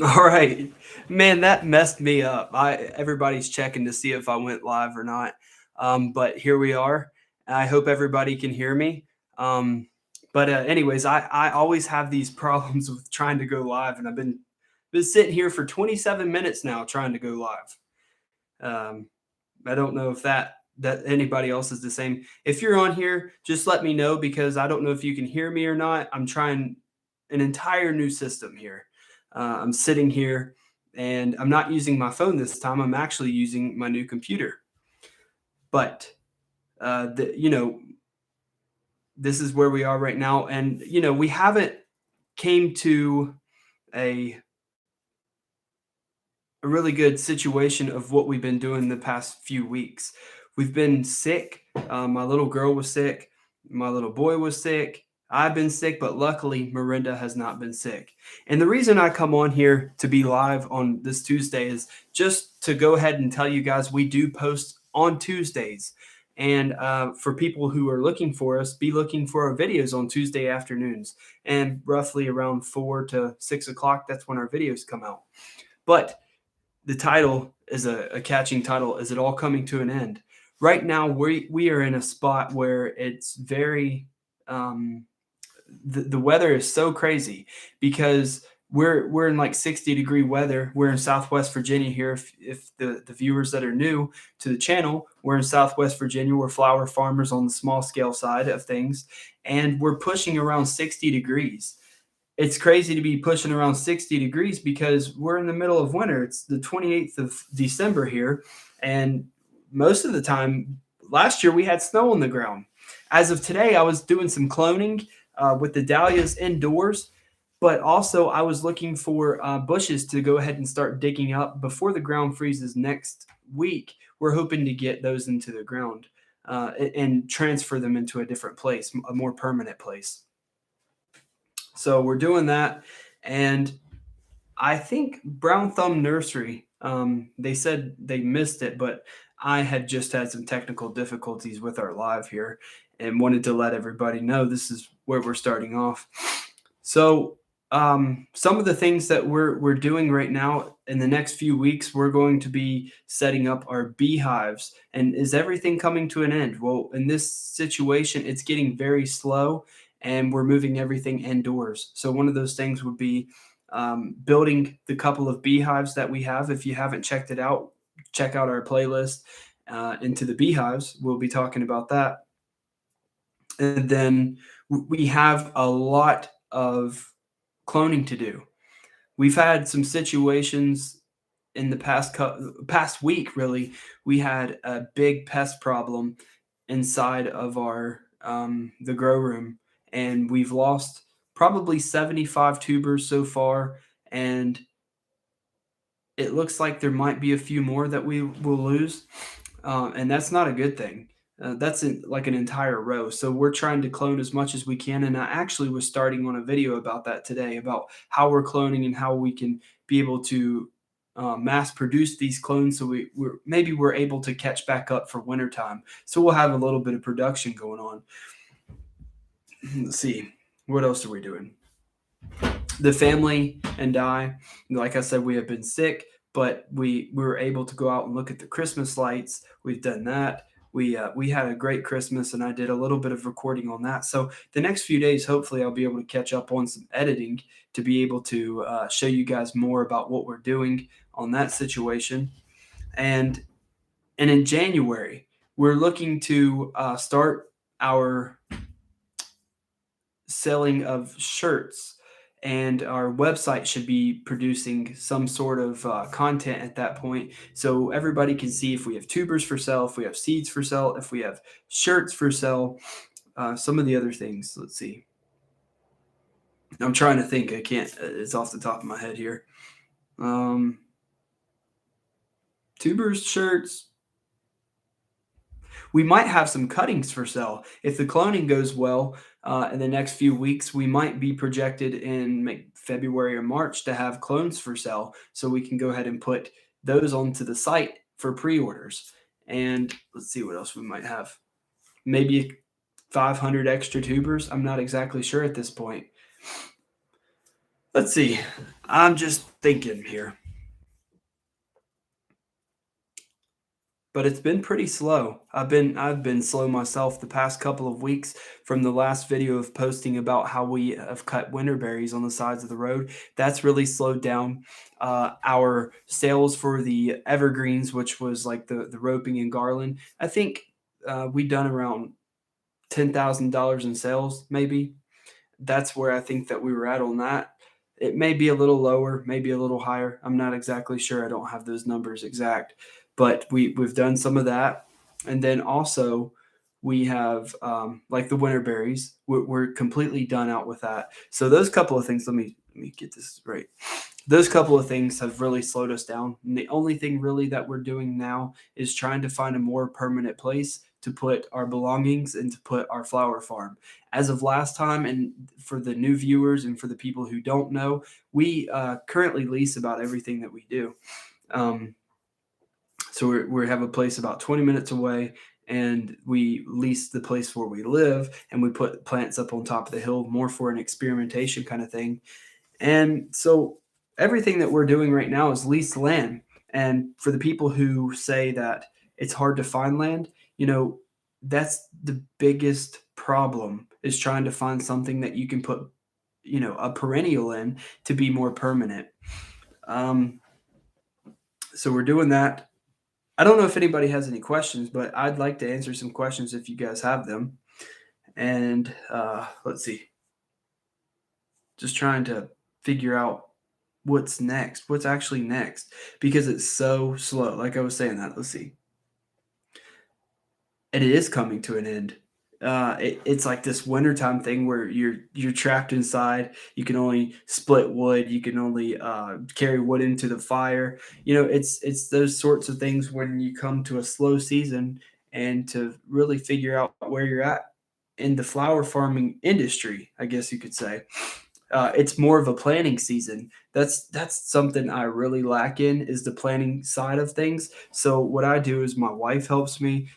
All right. Man, that messed me up. Everybody's checking to see if I went live or not. But here we are. I hope everybody can hear me. Anyways, I always have these problems with trying to go live, and I've been sitting here for 27 minutes now trying to go live. Um, I don't know if that anybody else is the same. If you're on here, just let me know because I don't know if you can hear me or not. I'm trying an entire new system here. I'm sitting here and I'm not using my phone this time. I'm actually using my new computer. But this is where we are right now, and we haven't came to a a really good situation of what we've been doing the past few weeks. We've been sick. My little girl was sick. My little boy was sick. I've been sick, but luckily Miranda has not been sick. And the reason I come on here to be live on this Tuesday is just to go ahead and tell you guys we do post on Tuesdays. And for people who are looking for us, be looking for our videos on Tuesday afternoons. And roughly around 4 to 6 o'clock, that's when our videos come out. But the title is a catching title. Is it all coming to an end? Right now, we are in a spot where it's very the weather is so crazy because we're in like 60-degree weather. We're in Southwest Virginia here. If the viewers that are new to the channel, we're in Southwest Virginia. We're flower farmers on the small scale side of things, and we're pushing around 60 degrees. It's crazy to be pushing around 60 degrees because we're in the middle of winter. It's the 28th of December here. And most of the time, last year we had snow on the ground. As of today, I was doing some cloning with the dahlias indoors, but also I was looking for bushes to go ahead and start digging up before the ground freezes next week. We're hoping to get those into the ground and transfer them into a different place, a more permanent place. So we're doing that, and I think Brown Thumb Nursery. They said they missed it, but I had just had some technical difficulties with our live here, and wanted to let everybody know this is where we're starting off. So some of the things that we're doing right now in the next few weeks, we're going to be setting up our beehives. And is everything coming to an end? Well, in this situation, it's getting very slow, and we're moving everything indoors. So one of those things would be building the couple of beehives that we have. If you haven't checked it out, check out our playlist into the beehives. We'll be talking about that. And then we have a lot of cloning to do. We've had some situations in the past week. Really, we had a big pest problem inside of our the grow room, and we've lost probably 75 tubers so far, and it looks like there might be a few more that we will lose, and that's not a good thing. Like an entire row. So we're trying to clone as much as we can. And I actually was starting on a video about that today, about how we're cloning and how we can be able to mass produce these clones. So we're able to catch back up for wintertime. So we'll have a little bit of production going on. Let's see. What else are we doing? The family and I, like I said, we have been sick, but we were able to go out and look at the Christmas lights. We've done that. We had a great Christmas, and I did a little bit of recording on that. So the next few days, hopefully, I'll be able to catch up on some editing to be able to show you guys more about what we're doing on that situation. And in January, we're looking to start our selling of shirts, and our website should be producing some sort of content at that point, so everybody can see if we have tubers for sale, if we have seeds for sale, if we have shirts for sale, some of the other things. Let's see. I'm trying to think. I can't. It's off the top of my head here. Um, Tubers, shirts. We might have some cuttings for sale. If the cloning goes well in the next few weeks, we might be projected in February or March to have clones for sale. So we can go ahead and put those onto the site for pre-orders. And let's see what else we might have. Maybe 500 extra tubers. I'm not exactly sure at this point. Let's see. I'm just thinking here, but it's been pretty slow. I've been slow myself the past couple of weeks from the last video of posting about how we have cut winter berries on the sides of the road. That's really slowed down our sales for the evergreens, which was like the roping and garland. I think we done around $10,000 in sales, maybe. That's where I think that we were at on that. It may be a little lower, maybe a little higher. I'm not exactly sure. I don't have those numbers exact, but we've done some of that, and then also we have like the winter berries. We're completely done out with that. So those couple of things. Let me get this right. Those couple of things have really slowed us down. And the only thing really that we're doing now is trying to find a more permanent place to put our belongings and to put our flower farm. As of last time, and for the new viewers and for the people who don't know, we currently lease about everything that we do. Um, so we have a place about 20 minutes away, and we lease the place where we live, and we put plants up on top of the hill more for an experimentation kind of thing. And so everything that we're doing right now is leased land. And for the people who say that it's hard to find land, that's the biggest problem, is trying to find something that you can put, a perennial in to be more permanent. Um, so we're doing that. I don't know if anybody has any questions, but I'd like to answer some questions if you guys have them. And let's see, just trying to figure out what's actually next, because it's so slow. Like I was saying that, let's see. And it is coming to an end. It's like this wintertime thing where you're trapped inside. You can only split wood. You can only carry wood into the fire. It's those sorts of things when you come to a slow season, and to really figure out where you're at in the flower farming industry, I guess you could say. It's more of a planning season. That's something I really lack in, is the planning side of things. So what I do is my wife helps me.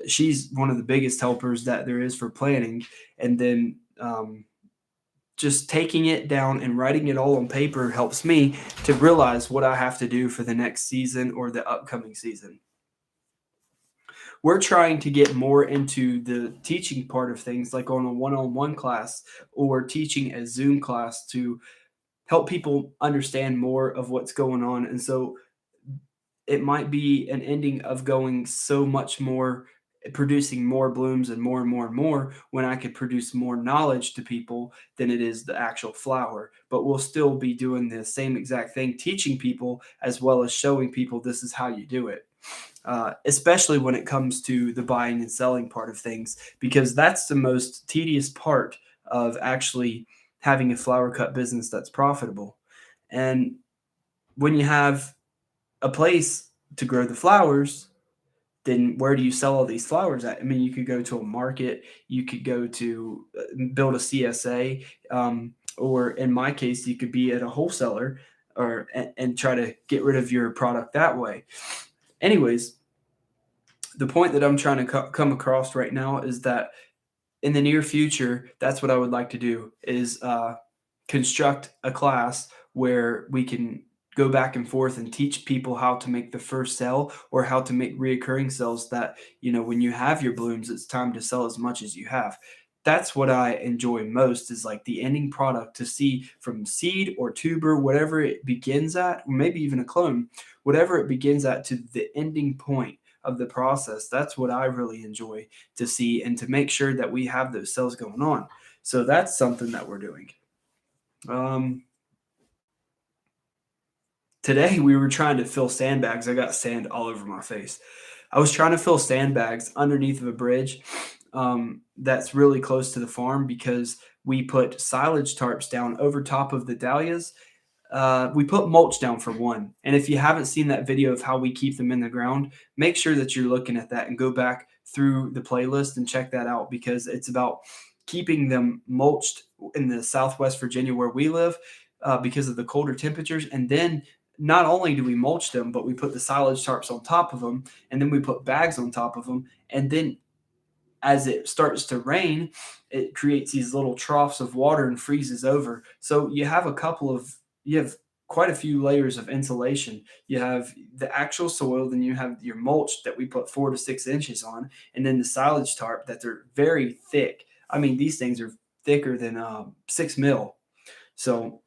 She's one of the biggest helpers that there is for planning, and then just taking it down and writing it all on paper helps me to realize what I have to do for the next season or the upcoming season. We're trying to get more into the teaching part of things, like on a one-on-one class or teaching a Zoom class, to help people understand more of what's going on. And so it might be an ending of going so much more, producing more blooms and more and more and more, when I could produce more knowledge to people than it is the actual flower. But we'll still be doing the same exact thing, teaching people as well as showing people this is how you do it. Especially when it comes to the buying and selling part of things, because that's the most tedious part of actually having a flower cut business that's profitable. And when you have a place to grow the flowers, then where do you sell all these flowers at? I mean, you could go to a market, you could go to build a CSA, or in my case, you could be at a wholesaler, and try to get rid of your product that way. Anyways, the point that I'm trying to come across right now is that in the near future, that's what I would like to do, is construct a class where we can go back and forth and teach people how to make the first sale, or how to make reoccurring sales, that, when you have your blooms, it's time to sell as much as you have. That's what I enjoy most, is like the ending product, to see from seed or tuber, whatever it begins at, or maybe even a clone, whatever it begins at, to the ending point of the process. That's what I really enjoy to see, and to make sure that we have those sales going on. So that's something that we're doing. Um, Today we were trying to fill sandbags. I got sand all over my face. I was trying to fill sandbags underneath of a bridge that's really close to the farm, because we put silage tarps down over top of the dahlias. We put mulch down for one. And if you haven't seen that video of how we keep them in the ground, make sure that you're looking at that and go back through the playlist and check that out, because it's about keeping them mulched in the Southwest Virginia where we live, because of the colder temperatures. And then not only do we mulch them, but we put the silage tarps on top of them, and then we put bags on top of them. And then as it starts to rain, it creates these little troughs of water and freezes over. So you have quite a few layers of insulation. You have the actual soil, then you have your mulch that we put 4 to 6 inches on, and then the silage tarp that they're very thick. I mean, these things are thicker than 6 mil. So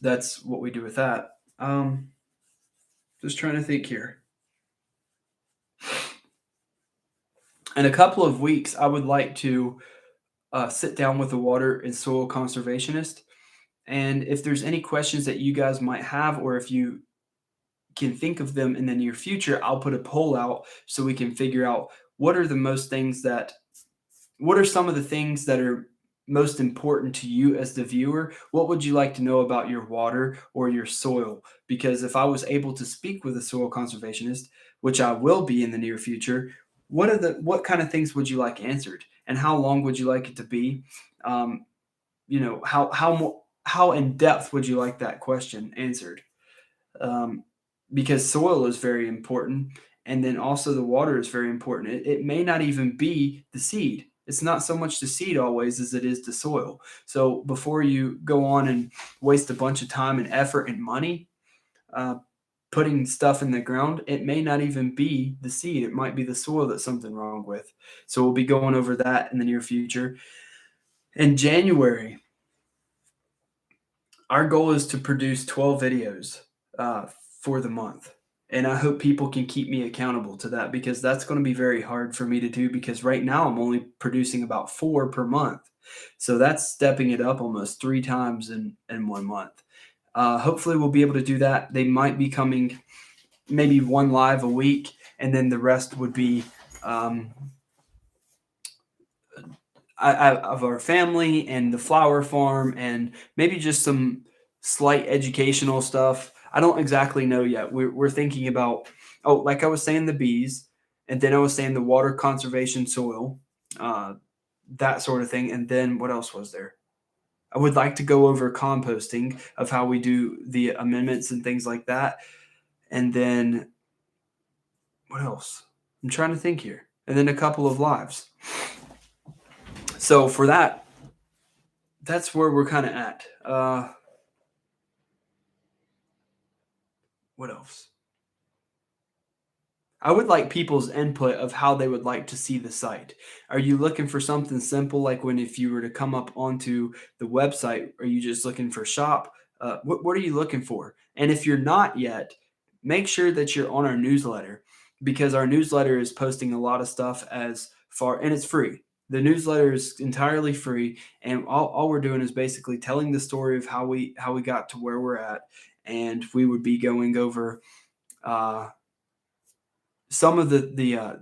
that's what we do with that. Just trying to think here. In a couple of weeks, I would like to sit down with a water and soil conservationist. And if there's any questions that you guys might have, or if you can think of them in the near future, I'll put a poll out so we can figure out what are the most things that what are some of the things that are most important to you as the viewer? What would you like to know about your water or your soil? Because if I was able to speak with a soil conservationist, which I will be in the near future, what kind of things would you like answered, and how long would you like it to be? Um, how in depth would you like that question answered? um, because soil is very important, and then also the water is very important. It may not even be the seed. It's not so much the seed always as it is the soil. So before you go on and waste a bunch of time and effort and money uh, putting stuff in the ground, it may not even be the seed. It might be the soil that's something wrong with. So we'll be going over that in the near future. In January, our goal is to produce 12 videos uh, for the month. And I hope people can keep me accountable to that, because that's going to be very hard for me to do, because right now I'm only producing about 4 per month. So that's stepping it up almost 3 times in 1 month. Hopefully, we'll be able to do that. They might be coming maybe one live a week, and then the rest would be um, of our family and the flower farm, and maybe just some slight educational stuff. I don't exactly know yet. We're thinking about, oh, like I was saying, the bees, and then I was saying the water conservation soil, uh, that sort of thing. And then what else was there? I would like to go over composting, of how we do the amendments and things like that. And then what else? I'm trying to think here. And then a couple of lives. So for that, that's where we're kind of at. What else? I would like people's input of how they would like to see the site. Are you looking for something simple, like when if you were to come up onto the website? Are you just looking for shop? What are you looking for? And if you're not yet, make sure that you're on our newsletter, because our newsletter is posting a lot of stuff as far, and it's free. The newsletter is entirely free, and all we're doing is basically telling the story of how we got to where we're at, and we would be going over uh, some of the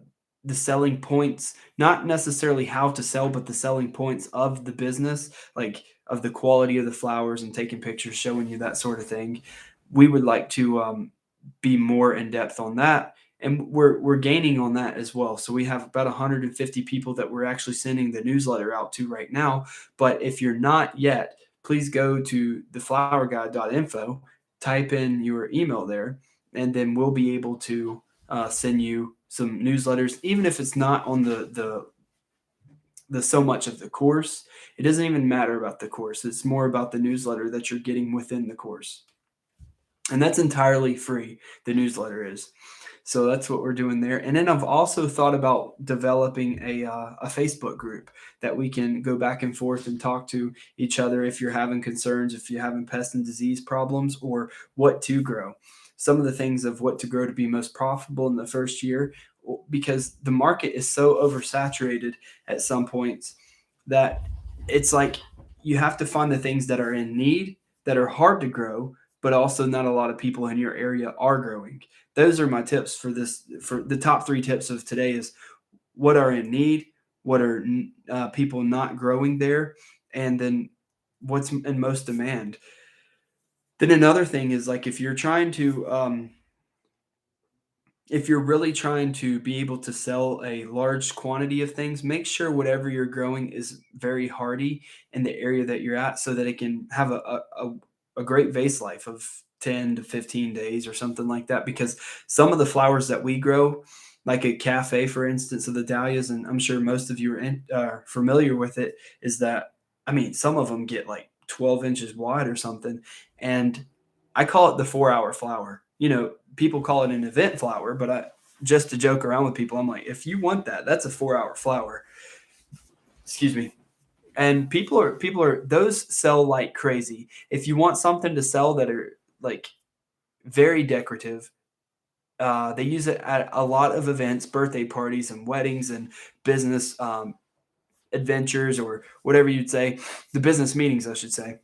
selling points, not necessarily how to sell, but the selling points of the business, like of the quality of the flowers, and taking pictures, showing you that sort of thing. We would like to be more in depth on that, and we're gaining on that as well. So we have about 150 people that we're actually sending the newsletter out to right now. But if you're not yet, please go to theflowerguide.info, type in your email there, and then we'll be able to send you some newsletters, even if it's not on the so much of the course. It doesn't even matter about the course. It's more about the newsletter that you're getting within the course. And that's entirely free. The newsletter is. So that's what we're doing there. And then I've also thought about developing a Facebook group that we can go back and forth and talk to each other if you're having concerns, if you're having pest and disease problems, or what to grow. Some of the things of what to grow to be most profitable in the first year, because the market is so oversaturated at some points that it's like you have to find the things that are in need, that are hard to grow, but also not a lot of people in your area are growing. Those are my tips for this. For the top 3 tips of today is what are in need, what are people not growing there, and then what's in most demand. Then another thing is, like, if you're really trying to be able to sell a large quantity of things, make sure whatever you're growing is very hardy in the area that you're at, so that it can have a great vase life of 10 to 15 days or something like that. Because some of the flowers that we grow, like a cafe, for instance, of the dahlias, and I'm sure most of you are familiar with it, is that, I mean, some of them get like 12 inches wide or something. And I call it the 4 hour flower. People call it an event flower, but just to joke around with people, I'm like, if you want that, that's a 4 hour flower. Excuse me. And people are those sell like crazy. If you want something to sell that are like very decorative, they use it at a lot of events, birthday parties, and weddings, and business adventures, or whatever you'd say, the business meetings, I should say.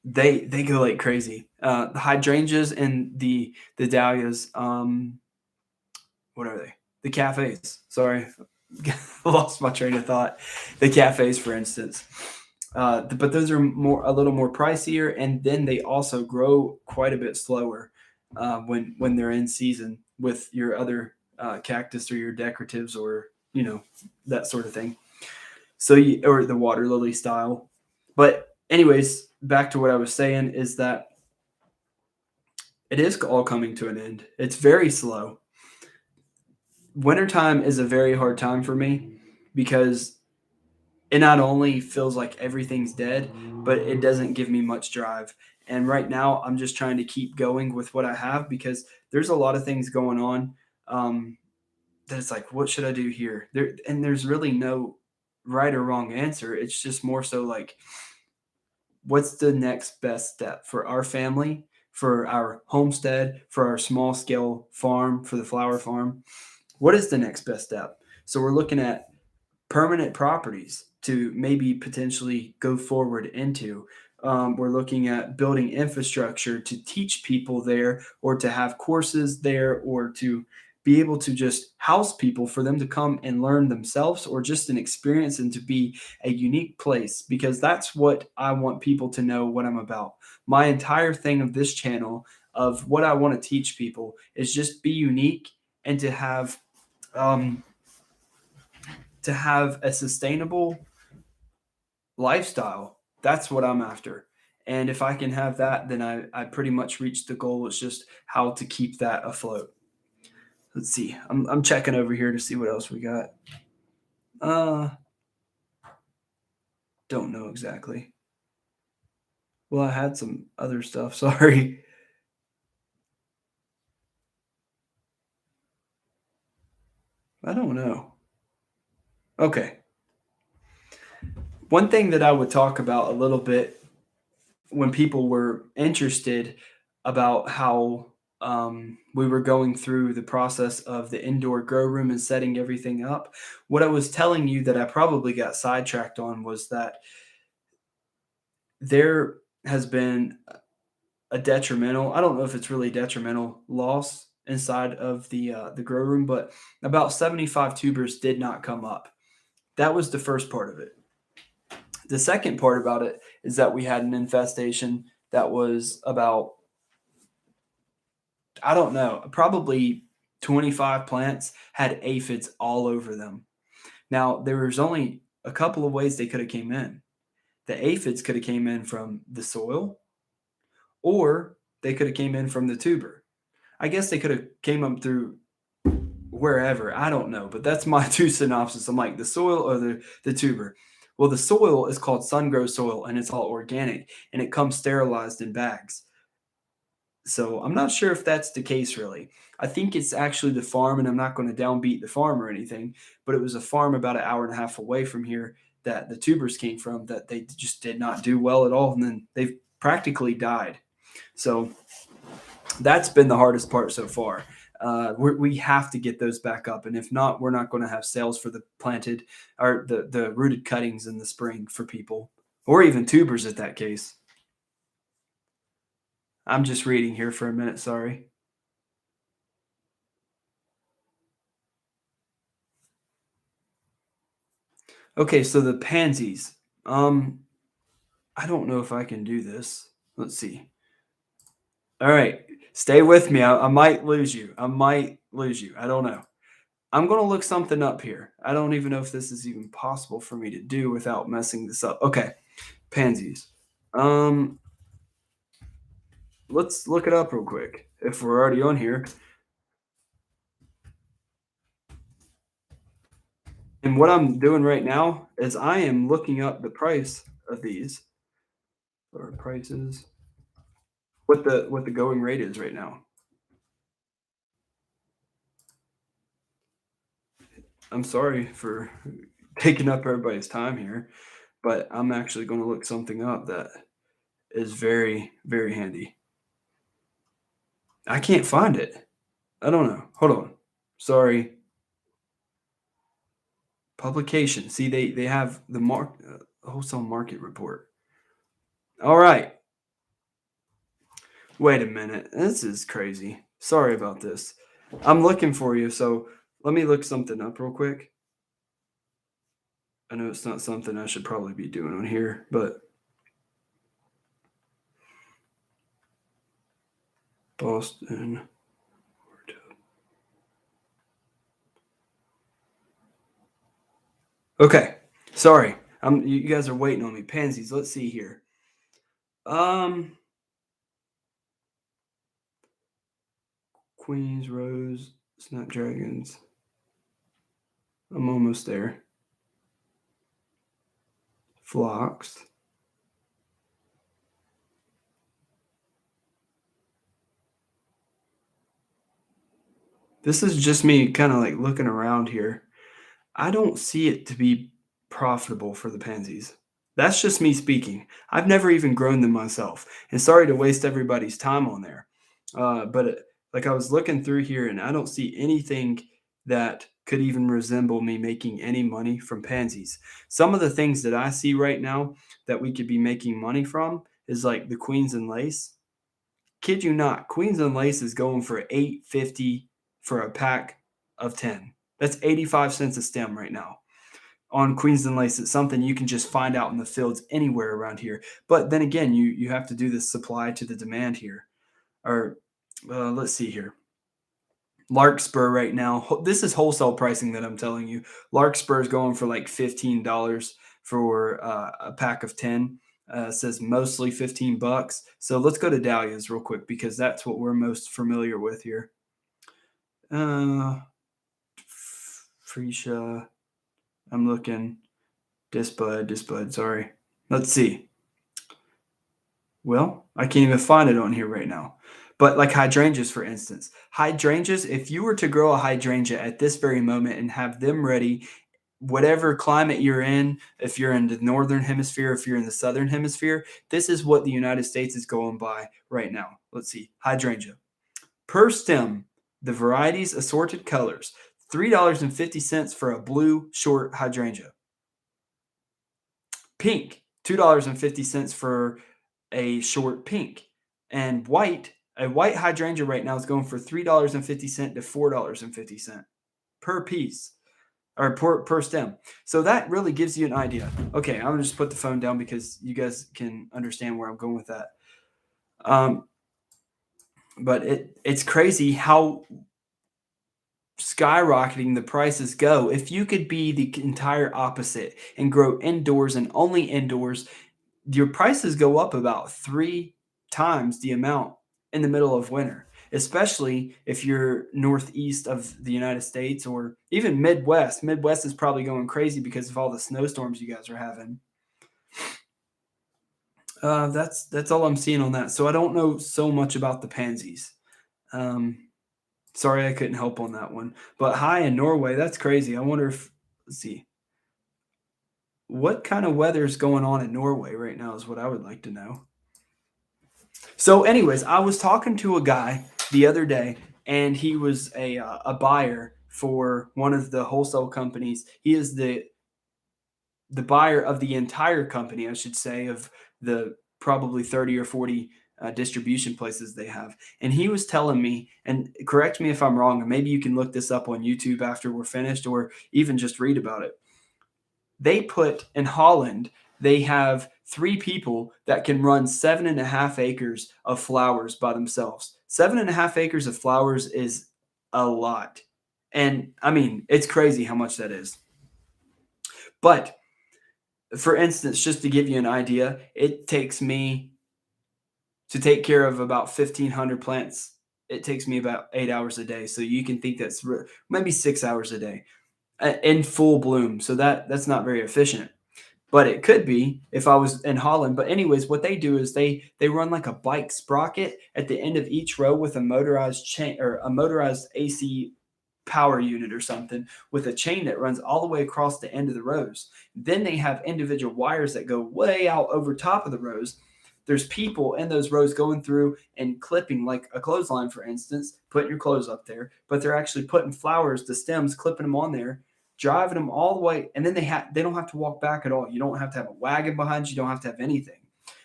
They go like crazy. The hydrangeas and the dahlias. What are they? The cafes. Sorry, lost my train of thought. The cafes, for instance. But those are a little more pricier, and then they also grow quite a bit slower when they're in season with your other cactus or your decoratives, or that sort of thing. So or the water lily style. But anyways, back to what I was saying is that it is all coming to an end. It's very slow. Wintertime is a very hard time for me because it not only feels like everything's dead, but it doesn't give me much drive. And right now, I'm just trying to keep going with what I have because there's a lot of things going on, that it's like, what should I do here? There's really no right or wrong answer. It's just more so like, what's the next best step for our family, for our homestead, for our small scale farm, for the flower farm? What is the next best step? So we're looking at permanent properties to maybe potentially go forward into. We're looking at building infrastructure to teach people there, or to have courses there, or to be able to just house people for them to come and learn themselves, or just an experience and to be a unique place, because that's what I want people to know what I'm about. My entire thing of this channel, of what I want to teach people, is just be unique, and um, to have a sustainable lifestyle. That's what I'm after. And if I can have that, then I pretty much reached the goal. It's just how to keep that afloat. Let's see. I'm checking over here to see what else we got. Uh, don't know exactly. Well, I had some other stuff. Sorry. I don't know. Okay. One thing that I would talk about a little bit when people were interested about how we were going through the process of the indoor grow room and setting everything up, what I was telling you that I probably got sidetracked on was that there has been a detrimental, I don't know if it's really detrimental, loss inside of the grow room, but about 75 tubers did not come up. That was the first part of it. The second part about it is that we had an infestation that was about, I don't know, probably 25 plants had aphids all over them. Now, there was only a couple of ways they could have came in. The aphids could have came in from the soil, or they could have came in from the tuber. I guess they could have came up through wherever. I don't know, but that's my two synopsis. I'm like, the soil or the tuber. Well, the soil is called sun-grow soil, and it's all organic, and it comes sterilized in bags. So I'm not sure if that's the case really. I think it's actually the farm, and I'm not going to downbeat the farm or anything, but it was a farm about an hour and a half away from here that the tubers came from, that they just did not do well at all, and then they've practically died. So that's been the hardest part so far. We have to get those back up, and if not, we're not going to have sales for the planted or the rooted cuttings in the spring for people, or even tubers at that case. I'm just reading here for a minute. Sorry. Okay, so the pansies. Um, I don't know if I can do this. Let's see. All right, stay with me. I might lose you. I might lose you. I don't know. I'm gonna look something up here. I don't even know if this is even possible for me to do without messing this up. Okay, pansies. Um, let's look it up real quick if we're already on here. And what I'm doing right now is I am looking up the price of these or prices, what the going rate is right now. I'm sorry for taking up everybody's time here, but I'm actually going to look something up that is very, very handy. I can't find it. I don't know. Hold on. Sorry. Publication. See, they have the wholesale market report. All right. Wait a minute. This is crazy. Sorry about this. I'm looking for you, so let me look something up real quick. I know it's not something I should probably be doing on here, but Boston. Okay. Sorry. You guys are waiting on me. Pansies. Let's see here. Um Queens, Rose, Snapdragons. I'm almost there. Phlox. This is just me kind of like looking around here. I don't see it to be profitable for the pansies. That's just me speaking. I've never even grown them myself. And sorry to waste everybody's time on there. Like I was looking through here and I don't see anything that could even resemble me making any money from pansies. Some of the things that I see right now that we could be making money from is like the Queens and Lace. Kid you not, Queens and Lace is going for 8.50 for a pack of 10. That's 85 cents a stem right now on Queens and Lace. It's something you can just find out in the fields anywhere around here. But then again, you have to do this supply to the demand here. Or let's see here. Larkspur right now. This is wholesale pricing that I'm telling you. Larkspur is going for like $15 for a pack of 10. Says mostly 15 bucks. So let's go to dahlias real quick because that's what we're most familiar with here. Freesia. I'm looking. Disbud. Sorry. Let's see. Well, I can't even find it on here right now. But like hydrangeas, for instance, hydrangeas, if you were to grow a hydrangea at this very moment and have them ready, whatever climate you're in, if you're in the northern hemisphere, if you're in the southern hemisphere, this is what the United States is going by right now. Let's see, hydrangea. Per stem, the varieties, assorted colors, $3.50 for a blue short hydrangea. Pink, $2.50 for a short pink. And white, a white hydrangea right now is going for $3.50 to $4.50 per piece or per stem. So that really gives you an idea. Okay, I'm gonna just put the phone down because you guys can understand where I'm going with that. But it's crazy how skyrocketing the prices go. If you could be the entire opposite and grow indoors and only indoors, your prices go up about 3 times the amount in the middle of winter, especially if you're northeast of the United States or even Midwest. Midwest is probably going crazy because of all the snowstorms you guys are having. That's all I'm seeing on that. So I don't know so much about the pansies. Sorry I couldn't help on that one. But hi in Norway, that's crazy. I wonder if let's see. What kind of weather is going on in Norway right now is what I would like to know. So, anyways, I was talking to a guy the other day, and he was a buyer for one of the wholesale companies. He is the buyer of the entire company, I should say, of the probably 30 or 40 distribution places they have. And he was telling me, and correct me if I'm wrong, and maybe you can look this up on YouTube after we're finished, or even just read about it. They put in Holland, they have 3 people that can run 7.5 acres of flowers by themselves. 7.5 acres of flowers is a lot. And I mean, it's crazy how much that is. But for instance, just to give you an idea, it takes me to take care of about 1,500 plants. It takes me about 8 hours a day. So you can think that's maybe 6 hours a day. in full bloom. So that's not very efficient. But it could be if I was in Holland. But anyways, what they do is they run like a bike sprocket at the end of each row with a motorized chain or a motorized AC power unit or something with a chain that runs all the way across the end of the rows. Then they have individual wires that go way out over top of the rows. There's people in those rows going through and clipping, like a clothesline, for instance, putting your clothes up there, but they're actually putting flowers, the stems, clipping them on there, driving them all the way, and then they don't have to walk back at all. You don't have to have a wagon behind you. You don't have to have anything.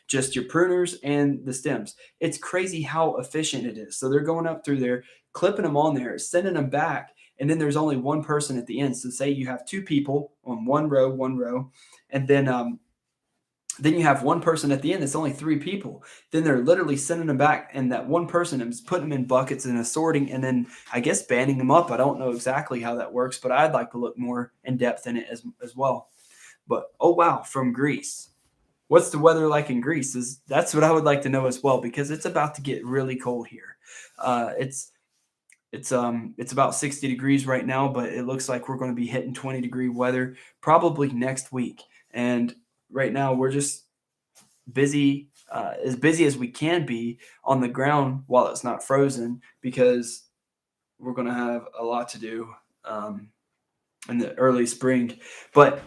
Just your pruners and the stems. It's crazy how efficient it is. So they're going up through there, clipping them on there, sending them back, and then there's only one person at the end. So say you have two people on one row, and then you have one person at the end that's only three people. Then they're literally sending them back, and that one person is putting them in buckets and assorting, and then I guess banding them up. I don't know exactly how that works, but I'd like to look more in depth in it as well. But oh wow, from Greece. What's the weather like in Greece? That's what I would like to know as well, because it's about to get really cold here. It's about 60 degrees right now, but it looks like we're going to be hitting 20-degree weather probably next week. And right now we're just busy as we can be on the ground while it's not frozen, because we're going to have a lot to do in the early spring. But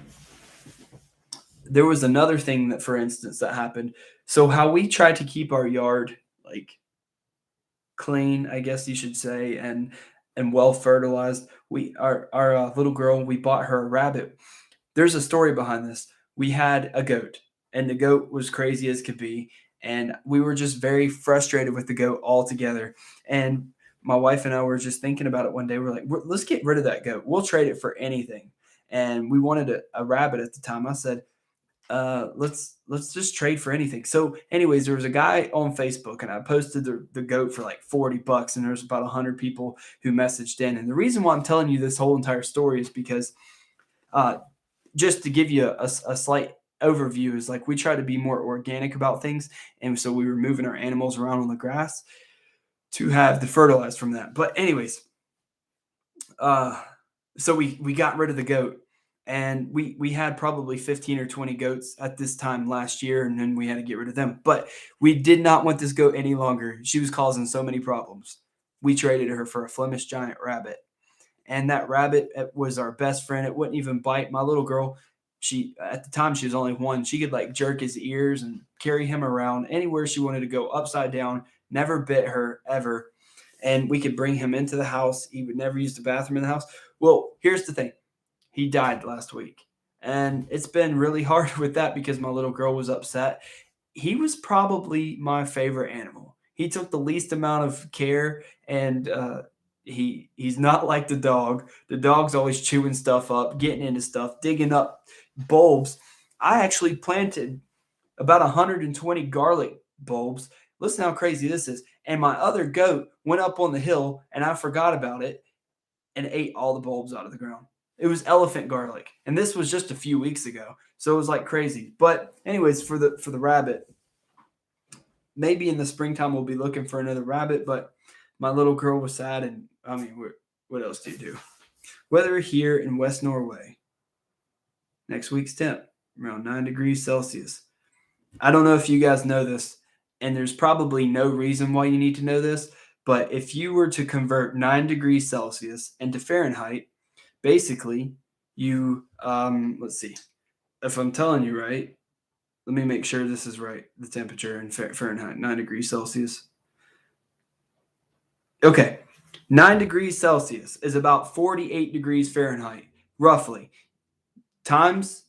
there was another thing that, for instance, that happened. So how we try to keep our yard like clean, I guess you should say, and well fertilized. Our little girl, we bought her a rabbit. There's a story behind this. We had a goat, and the goat was crazy as could be, and we were just very frustrated with the goat altogether. And my wife and I were just thinking about it one day. We're like, let's get rid of that goat. We'll trade it for anything. And we wanted a rabbit at the time. I said, let's just trade for anything. So anyways, there was a guy on Facebook, and I posted the goat for like $40, and there's about 100 people who messaged in. And the reason why I'm telling you this whole entire story is because uh, just to give you a slight overview, is like we try to be more organic about things, and so we were moving our animals around on the grass to have the fertilized from that. But anyways, uh, so we got rid of the goat, and we had probably 15 or 20 goats at this time last year, and then we had to get rid of them. But we did not want this goat any longer. She was causing so many problems. We traded her for a Flemish giant rabbit, and that rabbit was our best friend. It wouldn't even bite. My little girl, she at the time she was only one. She could like jerk his ears and carry him around anywhere she wanted to go, upside down. Never bit her ever, and we could bring him into the house. He would never use the bathroom in the house. Well, here's the thing. He died last week, and it's been really hard with that because my little girl was upset. He was probably my favorite animal. He took the least amount of care, and he's not like the dog. The dog's always chewing stuff up, getting into stuff, digging up bulbs. I actually planted about 120 garlic bulbs. Listen how crazy this is. And my other goat went up on the hill, and I forgot about it and ate all the bulbs out of the ground. It was elephant garlic, and this was just a few weeks ago, so it was like crazy. But anyways, for the rabbit, maybe in the springtime we'll be looking for another rabbit. But my little girl was sad, and I mean, what else do you do? Weather here in West Norway. Next week's temp around 9 degrees Celsius. I don't know if you guys know this, and there's probably no reason why you need to know this, but if you were to convert 9 degrees Celsius into Fahrenheit, basically you let's see if I'm telling you right. Let me make sure this is right. The temperature in Fahrenheit, 9 degrees Celsius. Okay, 9 degrees Celsius is about 48 degrees Fahrenheit, roughly, times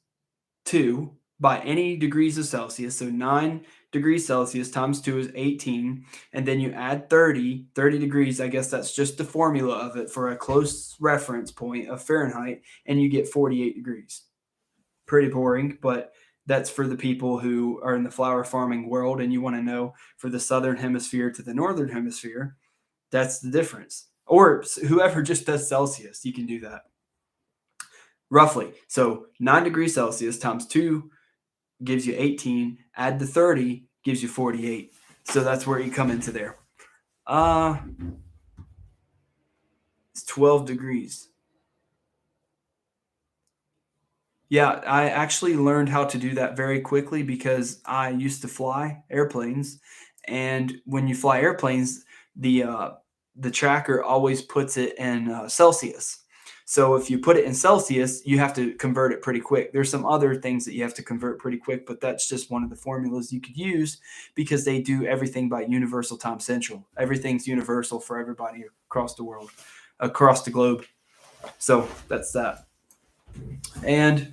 2 by any degrees of Celsius. So 9 degrees Celsius times 2 is 18. And then you add 30 degrees. I guess that's just the formula of it for a close reference point of Fahrenheit. And you get 48 degrees. Pretty boring, but that's for the people who are in the flower farming world and you want to know for the southern hemisphere to the northern hemisphere. That's the difference. Or whoever just does Celsius, you can do that. Roughly. So 9 degrees Celsius times 2 gives you 18. Add the 30 gives you 48. So that's where you come into there. It's 12 degrees. Yeah, I actually learned how to do that very quickly because I used to fly airplanes, and when you fly airplanes, the uh, the tracker always puts it in Celsius. So if you put it in Celsius, you have to convert it pretty quick. There's some other things that you have to convert pretty quick, but that's just one of the formulas you could use because they do everything by Universal Time Central. Everything's universal for everybody across the world, across the globe. So that's that. And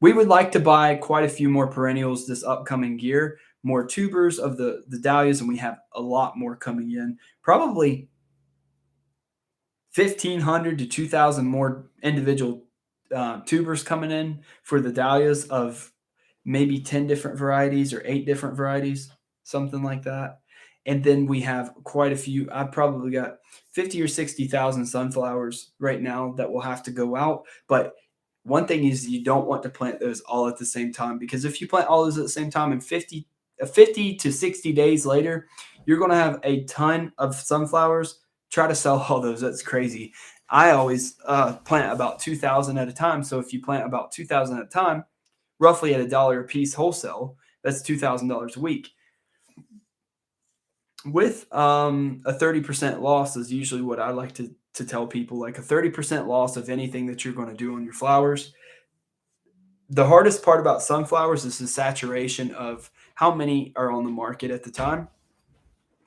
we would like to buy quite a few more perennials this upcoming year, more tubers of the dahlias, and we have a lot more coming in. Probably 1,500 to 2,000 more individual tubers coming in for the dahlias of maybe 10 different varieties or 8 different varieties, something like that. And then we have quite a few. I've probably got 50 or 60,000 sunflowers right now that will have to go out. But one thing is you don't want to plant those all at the same time because if you plant all those at the same time and 50 to 60 days later, you're going to have a ton of sunflowers. Try to sell all those. That's crazy. I always plant about 2,000 at a time. So if you plant about 2,000 at a time, roughly at $1 a piece wholesale, that's $2,000 a week. With a 30% loss is usually what I like to tell people, like a 30% loss of anything that you're going to do on your flowers. The hardest part about sunflowers is the saturation of how many are on the market at the time.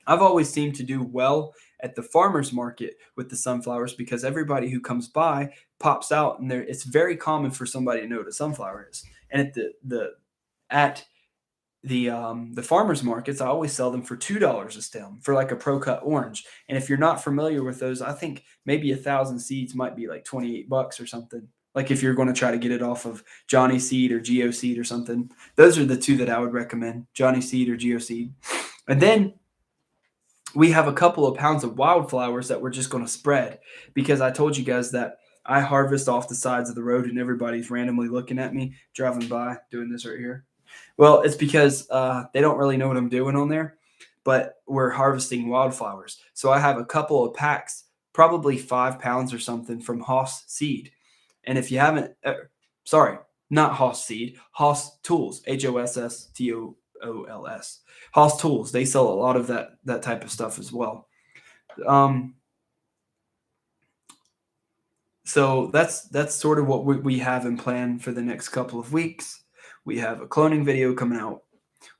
I've always seemed to do well at the farmers market with the sunflowers because everybody who comes by pops out, and it's very common for somebody to know what a sunflower is. And at the farmers markets, I always sell them for $2 a stem for like a pro cut orange. And if you're not familiar with those, I think maybe 1,000 seeds might be like 28 bucks or something. Like if you're going to try to get it off of Johnny Seed or Geo Seed or something, those are the two that I would recommend: Johnny Seed or Geo Seed. And then we have a couple of pounds of wildflowers that we're just going to spread because I told you guys that I harvest off the sides of the road and everybody's randomly looking at me driving by doing this right here. Well, it's because they don't really know what I'm doing on there, but we're harvesting wildflowers. So I have a couple of packs, probably 5 pounds or something from Hoss Seed. And if you haven't, sorry, not Hoss Seed, Hoss Tools, HOSSTOOLS. Hoss Tools. They sell a lot of that type of stuff as well. Um, so that's sort of what we have in plan for the next couple of weeks. We have a cloning video coming out.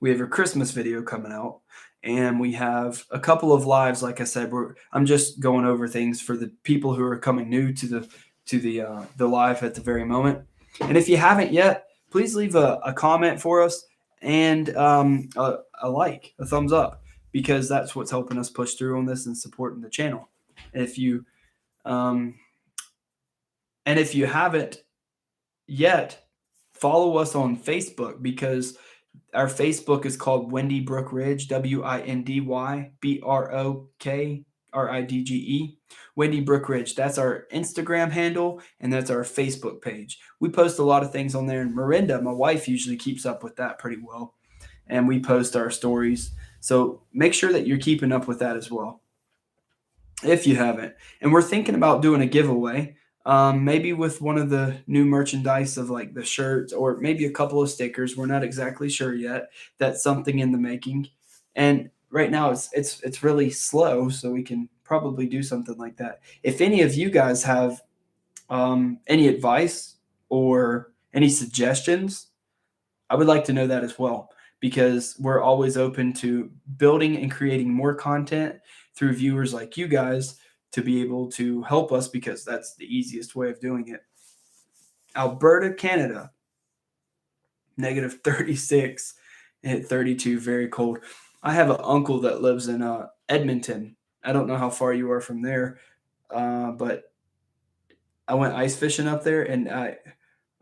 We have a Christmas video coming out, and we have a couple of lives. Like I said, I'm just going over things for the people who are coming new to the live at the very moment. And if you haven't yet, please leave a comment for us and a like, a thumbs up, because that's what's helping us push through on this and supporting the channel. And um, if you haven't yet, follow us on Facebook because our Facebook is called Windy Brook Ridge, WindyBrookRidge, Windy Brook Ridge. That's our Instagram handle, and that's our Facebook page. We post a lot of things on there, and Miranda, my wife, usually keeps up with that pretty well, and we post our stories. So make sure that you're keeping up with that as well, if you haven't. And we're thinking about doing a giveaway. Maybe with one of the new merchandise of like the shirts or maybe a couple of stickers. We're not exactly sure yet. That's something in the making. And right now it's really slow, so we can probably do something like that. If any of you guys have any advice or any suggestions, I would like to know that as well, because we're always open to building and creating more content through viewers like you guys to be able to help us, because that's the easiest way of doing it. Alberta, Canada, -36 and hit 32, very cold. I have an uncle that lives in Edmonton. I don't know how far you are from there, but I went ice fishing up there, and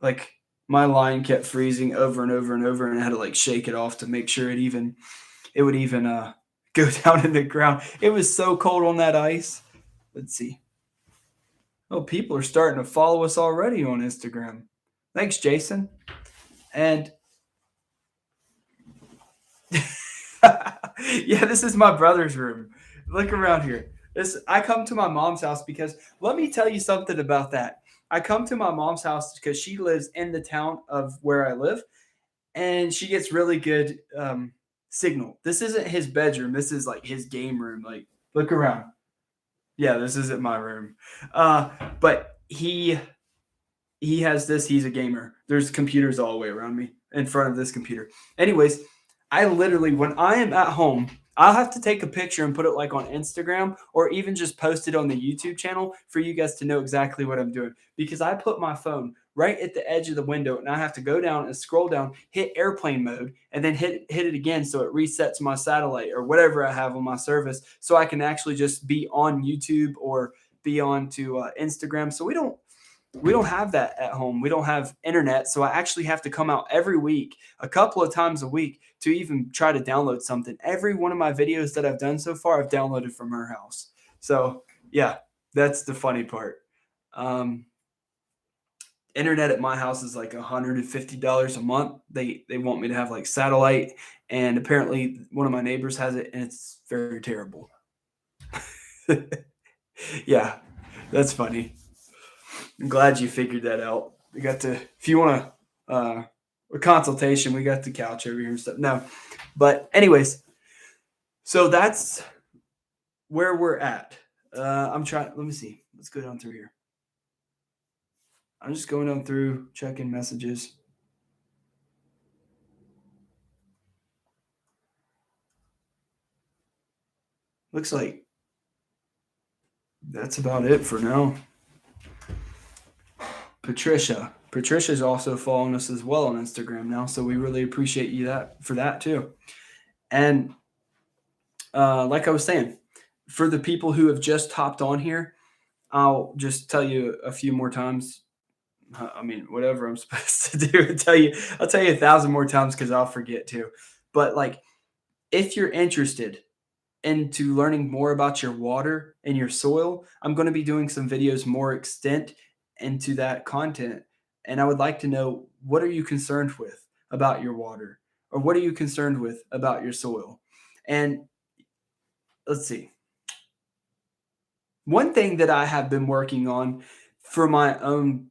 like my line kept freezing over and over and over, and I had to like shake it off to make sure it would even go down in the ground. It was so cold on that ice. Let's see. Oh, people are starting to follow us already on Instagram. Thanks, Jason. And yeah, this is my brother's room. Look around here. I come to my mom's house because let me tell you something about that. I come to my mom's house because she lives in the town of where I live, and she gets really good signal. This isn't his bedroom. This is like his game room. Like, look around. Yeah, this isn't my room. But he has this. He's a gamer. There's computers all the way around me in front of this computer. Anyways, I literally, when I am at home, I'll have to take a picture and put it like on Instagram or even just post it on the YouTube channel for you guys to know exactly what I'm doing. Because I put my phone right at the edge of the window and I have to go down and scroll down, hit airplane mode, and then hit it again so it resets my satellite or whatever I have on my service so I can actually just be on YouTube or be on to Instagram. So we don't have that at home. We don't have internet. So I actually have to come out every week, a couple of times a week to even try to download something. Every one of my videos that I've done so far, I've downloaded from her house. So yeah, that's the funny part. Um, Internet at my house is like $150 a month. They want me to have like satellite, and apparently one of my neighbors has it, and it's very terrible. Yeah, that's funny. I'm glad you figured that out. We got to, if you want a consultation, we got the couch over here and stuff. No, but anyways, so that's where we're at. I'm trying, let me see. Let's go down through here. I'm just going down through, checking messages. Looks like that's about it for now. Patricia's also following us as well on Instagram now, so we really appreciate you that for that too. And like I was saying, for the people who have just hopped on here, I'll just tell you a few more times. I mean, whatever I'm supposed to do, I'll tell you 1,000 more times because I'll forget too. But like, if you're interested into learning more about your water and your soil, I'm going to be doing some videos more extent into that content. And I would like to know, what are you concerned with about your water? Or what are you concerned with about your soil? And let's see. One thing that I have been working on for my own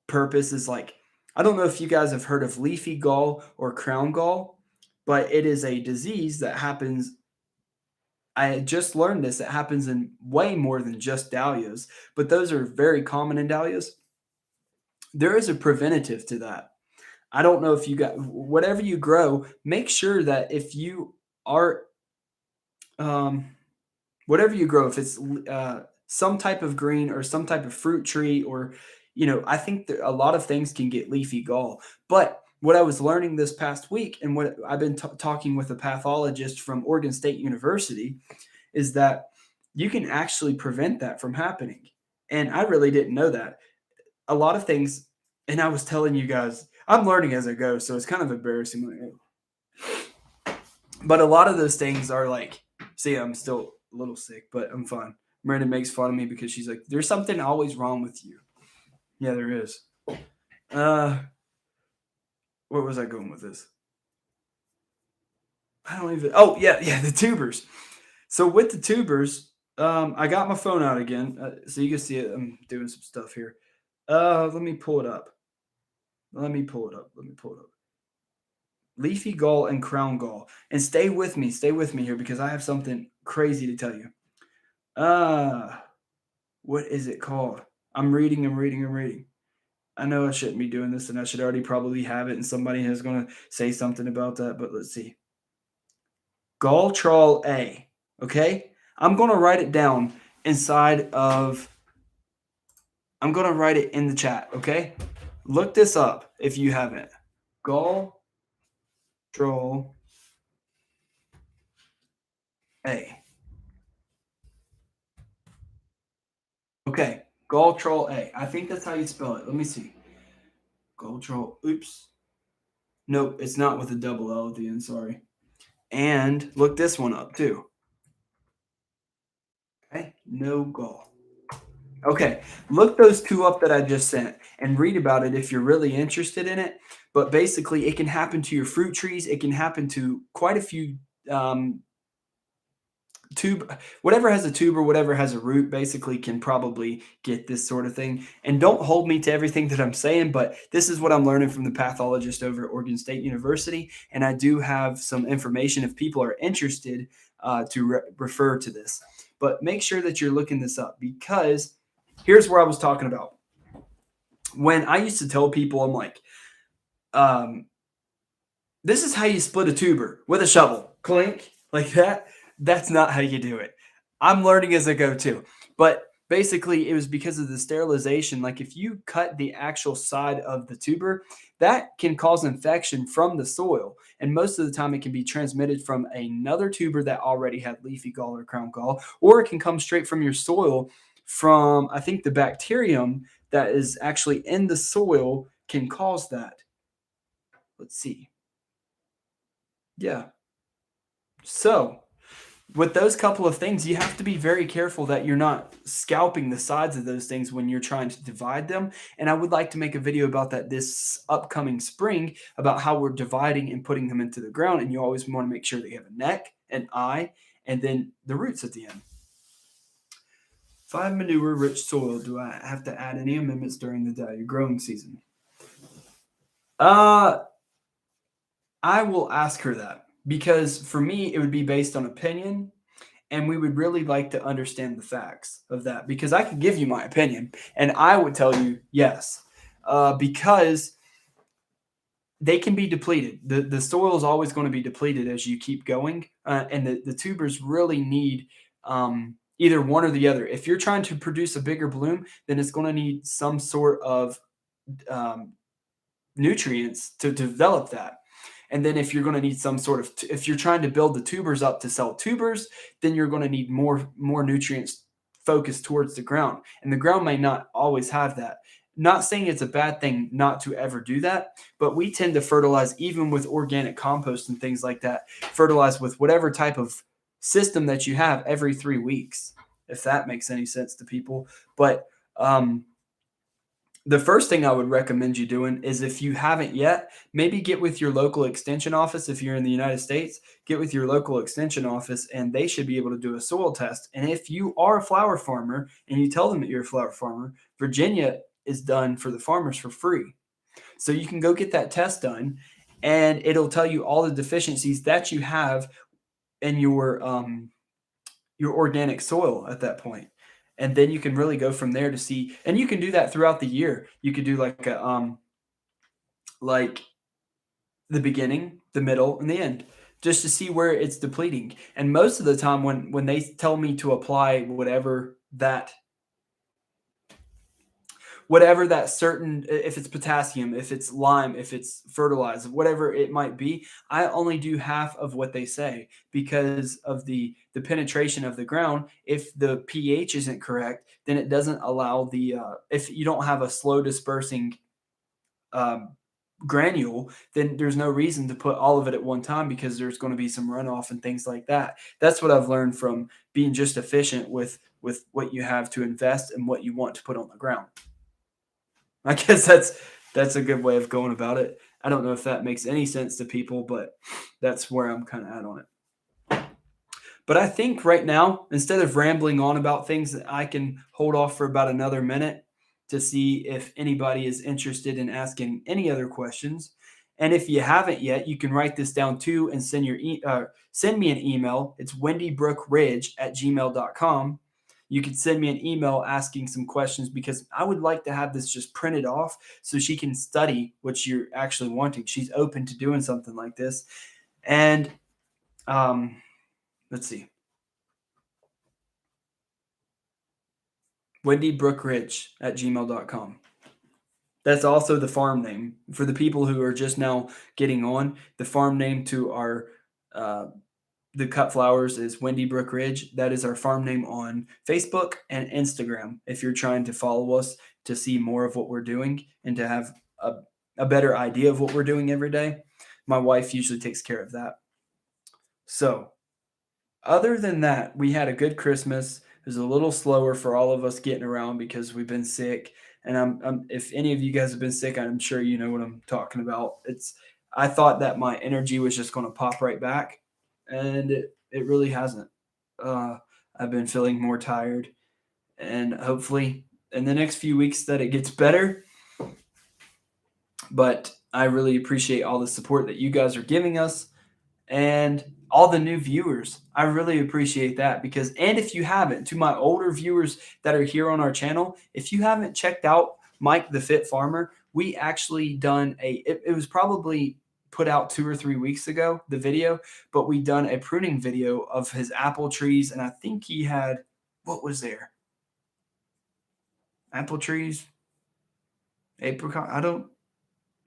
purpose is like, I don't know if you guys have heard of leafy gall or crown gall, but it is a disease that happens. I had just learned this. It happens in way more than just dahlias, but those are very common in dahlias. There is a preventative to that. I don't know if you got whatever you grow, make sure that if you are, um, whatever you grow, if it's some type of green or some type of fruit tree, or, I think that a lot of things can get leafy gall. But what I was learning this past week, and what I've been talking with a pathologist from Oregon State University, is that you can actually prevent that from happening. And I really didn't know that. A lot of things, and I was telling you guys, I'm learning as I go, so it's kind of embarrassing. But a lot of those things are like, see, I'm still a little sick, but I'm fine. Miranda makes fun of me because she's like, there's something always wrong with you. Yeah, there is. Where was I going with this? I don't even. Oh, yeah, the tubers. So with the tubers, I got my phone out again, so you can see it. I'm doing some stuff here. Let me pull it up. Let me pull it up. Leafy gall and crown gall. And stay with me. Stay with me here because I have something crazy to tell you. What is it called? I'm reading. I know I shouldn't be doing this, and I should already probably have it, and somebody is going to say something about that, but let's see. Gall trawl A. Okay? I'm going to write it down inside of, I'm going to write it in the chat, okay? Look this up if you haven't. Gall trawl A. Okay, gall trawl A. I think that's how you spell it. Let me see. Gall trawl. Oops. Nope, it's not with a double L at the end. Sorry. And look this one up too. Okay, no gall. Okay, look those two up that I just sent and read about it if you're really interested in it. But basically, it can happen to your fruit trees. It can happen to quite a few tube, whatever has a tube or whatever has a root basically can probably get this sort of thing. And don't hold me to everything that I'm saying, but this is what I'm learning from the pathologist over at Oregon State University. And I do have some information if people are interested to refer to this. But make sure that you're looking this up, because here's where I was talking about. When I used to tell people, I'm like, this is how you split a tuber with a shovel. Clink, like that. That's not how you do it. I'm learning as I go too. But basically, it was because of the sterilization. Like if you cut the actual side of the tuber, that can cause infection from the soil. And most of the time, it can be transmitted from another tuber that already had leafy gall or crown gall, or it can come straight from your soil from, I think, the bacterium that is actually in the soil can cause that. Let's see. Yeah. So, with those couple of things, you have to be very careful that you're not scalping the sides of those things when you're trying to divide them. And I would like to make a video about that this upcoming spring, about how we're dividing and putting them into the ground. And you always want to make sure that you have a neck, an eye, and then the roots at the end. 5 manure-rich soil. Do I have to add any amendments during the growing season? I will ask her that, because for me, it would be based on opinion, and we would really like to understand the facts of that, because I could give you my opinion and I would tell you yes, because they can be depleted. The soil is always going to be depleted as you keep going, and the tubers really need either one or the other. If you're trying to produce a bigger bloom, then it's going to need some sort of nutrients to develop that. And then if you're going to need some sort of, if you're trying to build the tubers up to sell tubers, then you're going to need more nutrients focused towards the ground. And the ground may not always have that. Not saying it's a bad thing not to ever do that, but we tend to fertilize, even with organic compost and things like that, fertilize with whatever type of system that you have every 3 weeks, if that makes any sense to people. But the first thing I would recommend you doing is, if you haven't yet, maybe get with your local extension office. If you're in the United States, get with your local extension office and they should be able to do a soil test. And if you are a flower farmer and you tell them that you're a flower farmer, Virginia is done for the farmers for free. So you can go get that test done and it'll tell you all the deficiencies that you have in your organic soil at that point. And then you can really go from there to see, and you can do that throughout the year. You could do like like the beginning, the middle, and the end, just to see where it's depleting. And most of the time when they tell me to apply whatever that certain, if it's potassium, if it's lime, if it's fertilizer, whatever it might be, I only do half of what they say because of the penetration of the ground. If the pH isn't correct, then it doesn't allow the, if you don't have a slow dispersing granule, then there's no reason to put all of it at one time, because there's going to be some runoff and things like that. That's what I've learned from being just efficient with what you have to invest and what you want to put on the ground. I guess that's a good way of going about it. I don't know if that makes any sense to people, but that's where I'm kind of at on it. But I think right now, instead of rambling on about things, that I can hold off for about another minute to see if anybody is interested in asking any other questions. And if you haven't yet, you can write this down too and send me an email. It's wendybrookridge@gmail.com. You can send me an email asking some questions, because I would like to have this just printed off so she can study what you're actually wanting. She's open to doing something like this. And let's see. wendybrookridge@gmail.com. That's also the farm name. For the people who are just now getting on, the farm name to our the cut flowers is Wendy Brook Ridge. That is our farm name on Facebook and Instagram, if you're trying to follow us to see more of what we're doing and to have a better idea of what we're doing every day. My wife usually takes care of that. So other than that, we had a good Christmas. It was a little slower for all of us getting around because we've been sick. And if any of you guys have been sick, I'm sure you know what I'm talking about. I thought that my energy was just going to pop right back, and it really hasn't. Uh, I've been feeling more tired, and hopefully in the next few weeks that it gets better. But I really appreciate all the support that you guys are giving us and all the new viewers. I really appreciate that because, and if you haven't, to my older viewers that are here on our channel, if you haven't checked out Mike the Fit Farmer, we actually done it was probably put out 2 or 3 weeks ago, the video, but we done a pruning video of his apple trees. And I think he had, what was there? Apple trees, apricot. I don't,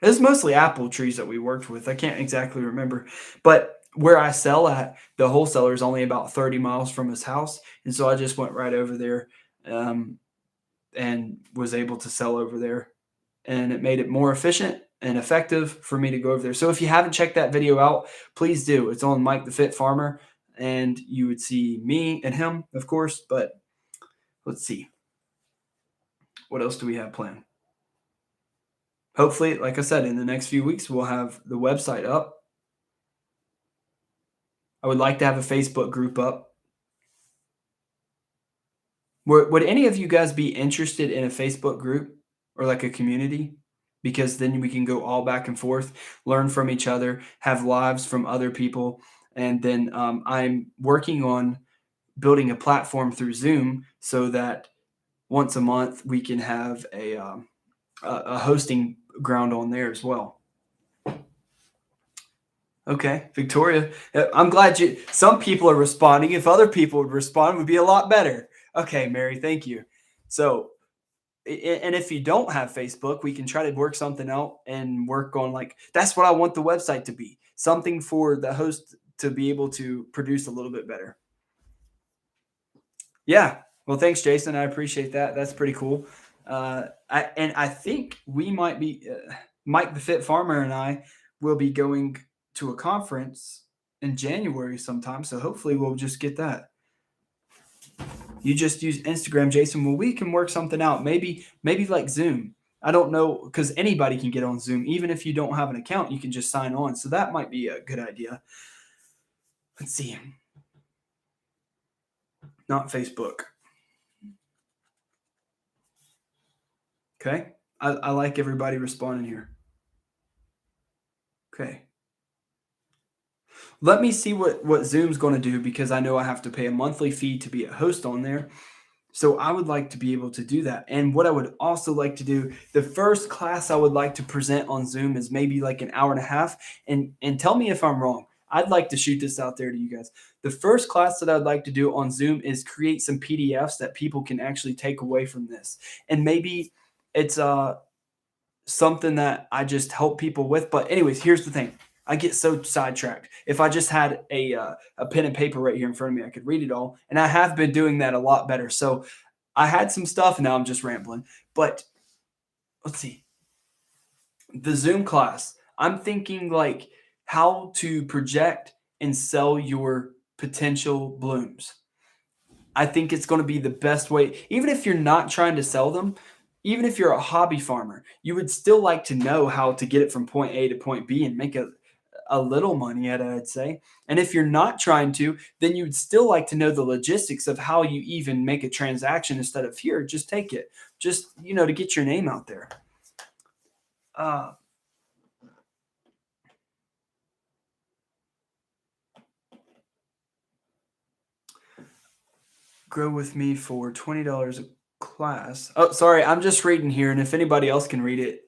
it was mostly apple trees that we worked with. I can't exactly remember, but where I sell at, the wholesaler is only about 30 miles from his house, and so I just went right over there, um, and was able to sell over there, and it made it more efficient and effective for me to go over there. So if you haven't checked that video out, please do. It's on Mike the Fit Farmer, and you would see me and him, of course. But let's see, what else do we have planned? Hopefully, like I said, in the next few weeks, we'll have the website up. I would like to have a Facebook group up. Would any of you guys be interested in a Facebook group or like a community? Because then we can go all back and forth, learn from each other, have lives from other people. And then I'm working on building a platform through Zoom so that once a month we can have a hosting ground on there as well. Okay, Victoria, I'm glad some people are responding. If other people would respond, it would be a lot better. Okay, Mary, thank you. So, and if you don't have Facebook, we can try to work something out and work on like, that's what I want the website to be. Something for the host to be able to produce a little bit better. Yeah. Well, thanks, Jason. I appreciate that. That's pretty cool. I think we might be Mike the Fit Farmer and I will be going to a conference in January sometime. So hopefully we'll just get that. You just use Instagram, Jason. Well, we can work something out. Maybe like Zoom. I don't know because anybody can get on Zoom. Even if you don't have an account, you can just sign on. So that might be a good idea. Let's see. Not Facebook. Okay. I like everybody responding here. Okay. Let me see what Zoom's going to do because I know I have to pay a monthly fee to be a host on there. So I would like to be able to do that. And what I would also like to do, the first class I would like to present on Zoom is maybe like an hour and a half. And tell me if I'm wrong. I'd like to shoot this out there to you guys. The first class that I'd like to do on Zoom is create some PDFs that people can actually take away from this. And maybe it's something that I just help people with. But anyways, here's the thing. I get so sidetracked. If I just had a pen and paper right here in front of me, I could read it all. And I have been doing that a lot better. So I had some stuff, and now I'm just rambling. But let's see. The Zoom class, I'm thinking like how to project and sell your potential blooms. I think it's going to be the best way. Even if you're not trying to sell them, even if you're a hobby farmer, you would still like to know how to get it from point A to point B and make a little money at it, I'd say. And if you're not trying to, then you would still like to know the logistics of how you even make a transaction instead of here, just take it, just, to get your name out there. Uh, grow with me for $20 a class. Oh, sorry, I'm just reading here, and if anybody else can read it,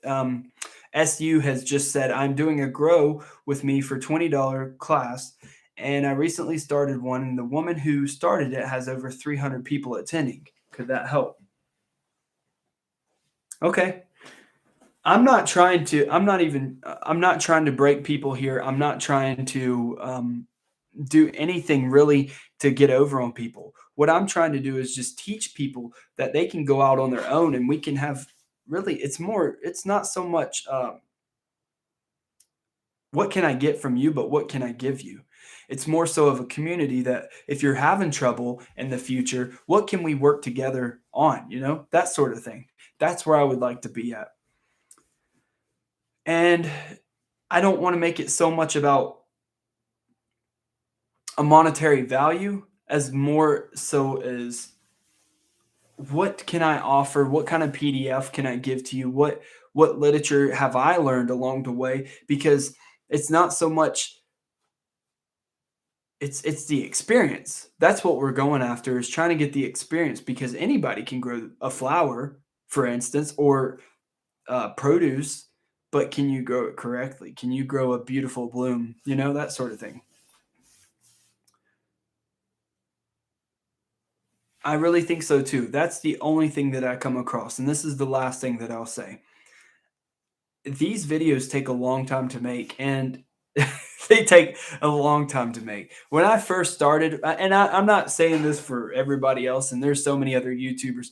SU has just said, I'm doing a grow with me for $20 class, and I recently started one, and the woman who started it has over 300 people attending. Could that help? Okay. I'm not trying to break people here. I'm not trying to do anything really to get over on people. What I'm trying to do is just teach people that they can go out on their own and we can have really, it's not so much what can I get from you, but what can I give you? It's more so of a community that if you're having trouble in the future, what can we work together on? That sort of thing. That's where I would like to be at. And I don't want to make it so much about a monetary value as more so as what can I offer? What kind of PDF can I give to you? What literature have I learned along the way? Because it's not so much it's the experience. That's what we're going after is trying to get the experience because anybody can grow a flower, for instance, or produce, but can you grow it correctly? Can you grow a beautiful bloom? You know, that sort of thing. I really think so too. That's the only thing that I come across. And this is the last thing that I'll say. These videos take a long time to make and they take a long time to make. When I first started, and I'm not saying this for everybody else, and there's so many other YouTubers,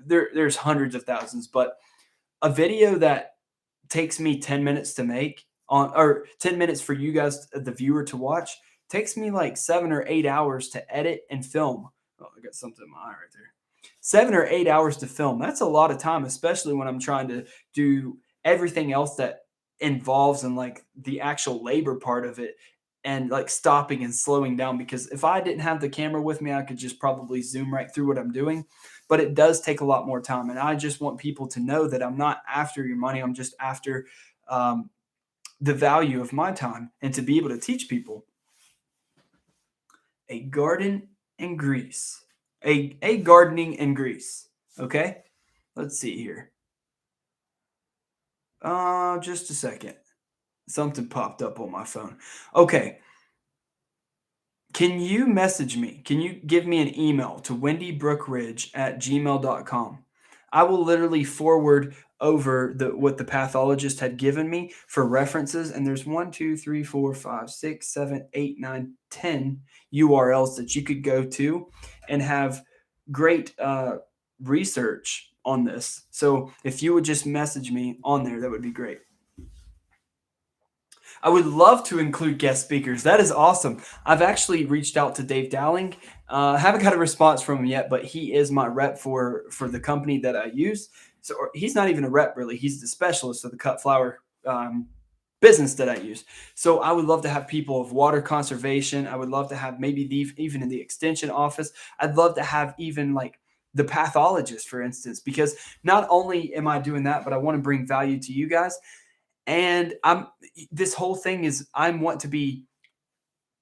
there's hundreds of thousands, but a video that takes me 10 minutes to make on or 10 minutes for you guys, the viewer to watch, takes me like 7 or 8 hours to edit and film. Oh, I got something in my eye right there. 7 or 8 hours to film. That's a lot of time, especially when I'm trying to do everything else that involves in like the actual labor part of it and like stopping and slowing down. Because if I didn't have the camera with me, I could just probably zoom right through what I'm doing. But it does take a lot more time. And I just want people to know that I'm not after your money. I'm just after um, the value of my time and to be able to teach people a garden in Greece, a gardening in Greece. Okay. Let's see here. Just a second. Something popped up on my phone. Okay. Can you message me? Can you give me an email to wendybrookridge@gmail.com? I will literally forward over what the pathologist had given me for references. And there's 1, 2, 3, 4, 5, 6, 7, 8, 9, 10 URLs that you could go to and have great research on this. So if you would just message me on there, that would be great. I would love to include guest speakers. That is awesome. I've actually reached out to Dave Dowling. I haven't got a response from him yet, but he is my rep for the company that I use. So he's not even a rep really. He's the specialist of the cut flower business that I use. So I would love to have people of water conservation. I would love to have maybe even in the extension office. I'd love to have even like the pathologist, for instance, because not only am I doing that, but I want to bring value to you guys. And this whole thing is I want to be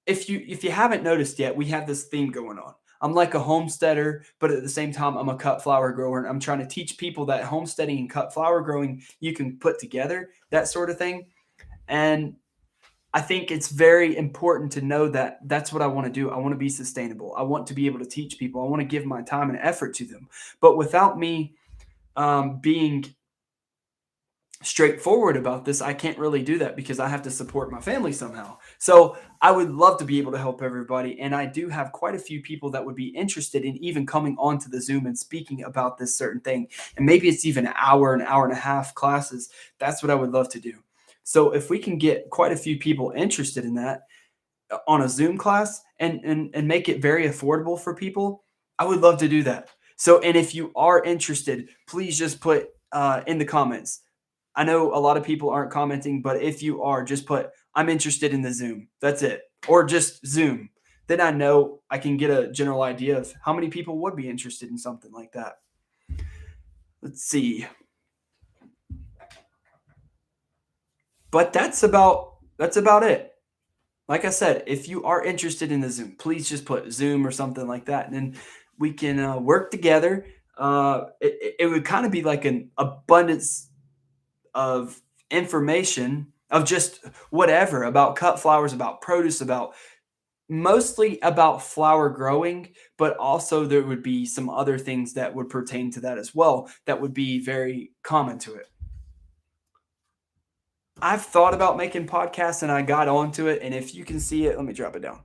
if you haven't noticed yet, we have this theme going on. I'm like a homesteader, but at the same time, I'm a cut flower grower. And I'm trying to teach people that homesteading and cut flower growing you can put together, that sort of thing. And I think it's very important to know that that's what I want to do. I want to be sustainable. I want to be able to teach people. I want to give my time and effort to them. But without me being straightforward about this, I can't really do that because I have to support my family somehow. So I would love to be able to help everybody. And I do have quite a few people that would be interested in even coming onto the Zoom and speaking about this certain thing. And maybe it's even an hour and a half classes. That's what I would love to do. So if we can get quite a few people interested in that on a Zoom class and make it very affordable for people, I would love to do that. So, and if you are interested, please just put in the comments. I know a lot of people aren't commenting, but if you are, just put, I'm interested in the Zoom. That's it. Or just Zoom. Then I know I can get a general idea of how many people would be interested in something like that. Let's see. But that's about it. Like I said, if you are interested in the Zoom, please just put Zoom or something like that, and then we can work together. It would kind of be like an abundance of information of just whatever about cut flowers, about produce, about mostly about flower growing, but also there would be some other things that would pertain to that as well that would be very common to it. I've thought about making podcasts and I got onto it. And if you can see it, let me drop it down.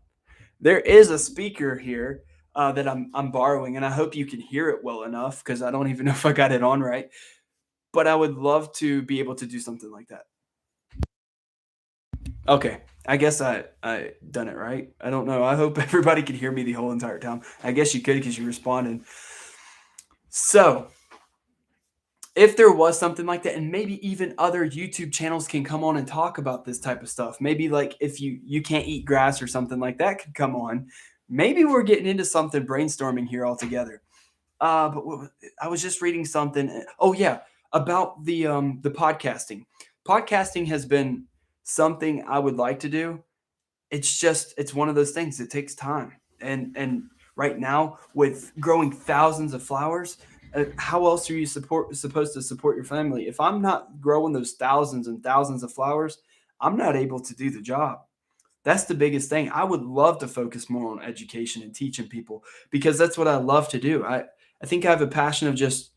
There is a speaker here that I'm borrowing, and I hope you can hear it well enough because I don't even know if I got it on right. But I would love to be able to do something like that. Okay, I guess I done it right. I don't know. I hope everybody could hear me the whole entire time. I guess you could because you responded. So if there was something like that, and maybe even other YouTube channels can come on and talk about this type of stuff. Maybe like if you can't eat grass or something like that could come on. maybe we're getting into something brainstorming here altogether. But I was just reading something. Oh yeah, about the podcasting. Podcasting has been something I would like to do. It's one of those things. It takes time, and right now with growing thousands of flowers, how else are you supposed to support your family if I'm not growing those thousands and thousands of flowers? I'm not able to do the job. That's the biggest thing. I would love to focus more on education and teaching people because that's what I love to do. I think I have a passion of just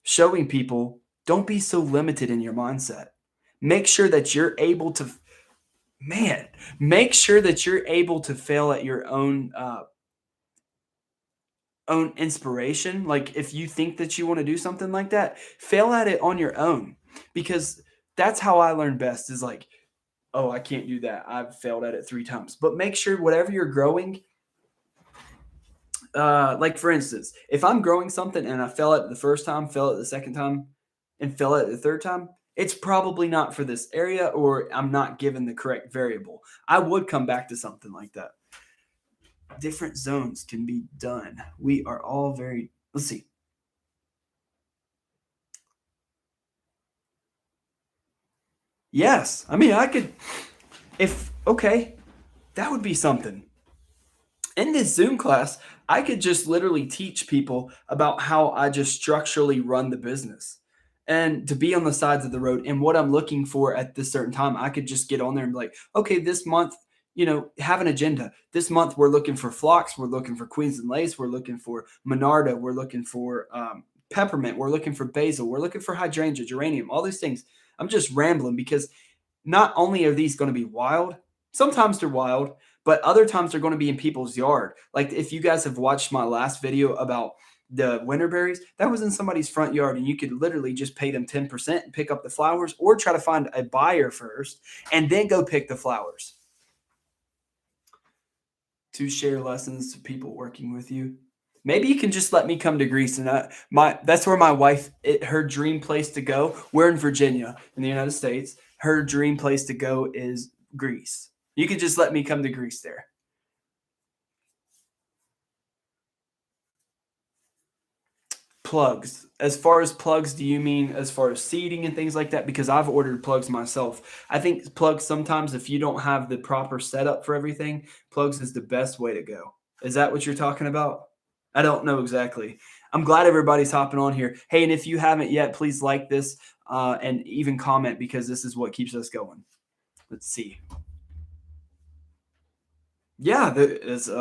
showing people don't be so limited in your mindset. Make sure that you're able to man, make sure that you're able to fail at your own inspiration. Like if you think that you want to do something like that, fail at it on your own because that's how I learn best is like, oh, I can't do that. I've failed at it 3 times. But make sure whatever you're growing, like for instance, if I'm growing something and I fell at it the first time, fell at it the second time, and fell at it the third time, it's probably not for this area or I'm not given the correct variable. I would come back to something like that. Different zones can be done. We are all very, let's see. Yes. I mean, I could, if, okay, that would be something. In this Zoom class, I could just literally teach people about how I just structurally run the business and to be on the sides of the road and what I'm looking for at this certain time. I could just get on there and be like, okay, this month, have an agenda. This month, we're looking for phlox, we're looking for Queens and Lace, we're looking for Monarda, we're looking for peppermint, we're looking for basil, we're looking for hydrangea, geranium, all these things. I'm just rambling because not only are these going to be wild, sometimes they're wild, but other times they're going to be in people's yard. Like if you guys have watched my last video about the winter berries, that was in somebody's front yard, and you could literally just pay them 10% and pick up the flowers, or try to find a buyer first and then go pick the flowers. To share lessons to people working with you. Maybe you can just let me come to Greece, and that's where my wife her dream place to go. We're in Virginia in the United States. Her dream place to go is Greece. You could just let me come to Greece there. Plugs. As far as plugs, do you mean as far as seeding and things like that? Because I've ordered plugs myself. I think plugs sometimes, if you don't have the proper setup for everything, plugs is the best way to go. Is that what you're talking about? I don't know exactly. I'm glad everybody's hopping on here. Hey, and if you haven't yet, please like this and even comment because this is what keeps us going. Let's see. Yeah,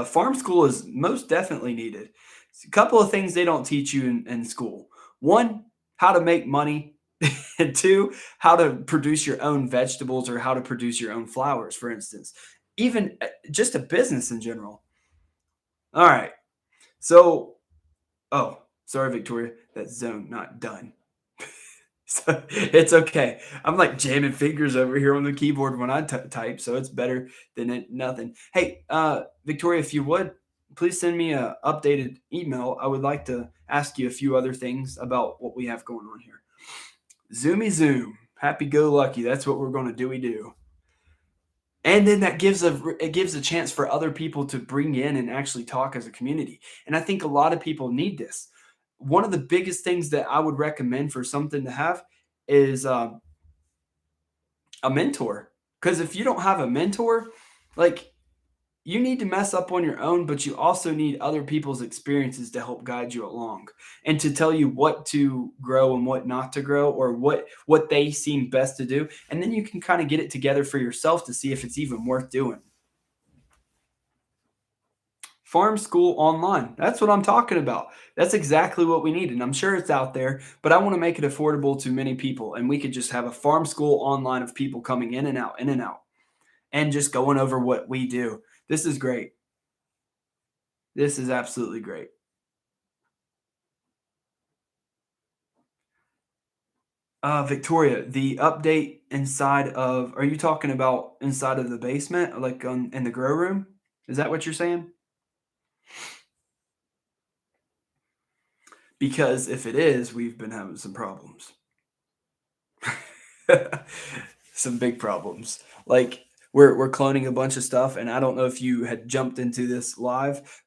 farm school is most definitely needed. It's a couple of things they don't teach you in school. One, how to make money, and two, how to produce your own vegetables or how to produce your own flowers, for instance. Even just a business in general. All right. So, oh, sorry, Victoria, that zone not done. So it's okay. I'm like jamming fingers over here on the keyboard when I type, so it's better than nothing. Hey, Victoria, if you would, please send me a updated email. I would like to ask you a few other things about what we have going on here. Zoomy zoom, happy go lucky. That's what we're going to do. We do. And then that gives a chance for other people to bring in and actually talk as a community. And I think a lot of people need this. One of the biggest things that I would recommend for something to have is a mentor. Because if you don't have a mentor, like you need to mess up on your own, but you also need other people's experiences to help guide you along and to tell you what to grow and what not to grow or what they seem best to do. And then you can kind of get it together for yourself to see if it's even worth doing. Farm school online. That's what I'm talking about. That's exactly what we need. And I'm sure it's out there, but I want to make it affordable to many people. And we could just have a farm school online of people coming in and out, and just going over what we do. This is great. This is absolutely great. Victoria, the update inside of, are you talking about inside of the basement, like in the grow room? Is that what you're saying? Because if it is, we've been having some problems. Some big problems. Like We're cloning a bunch of stuff, and I don't know if you had jumped into this live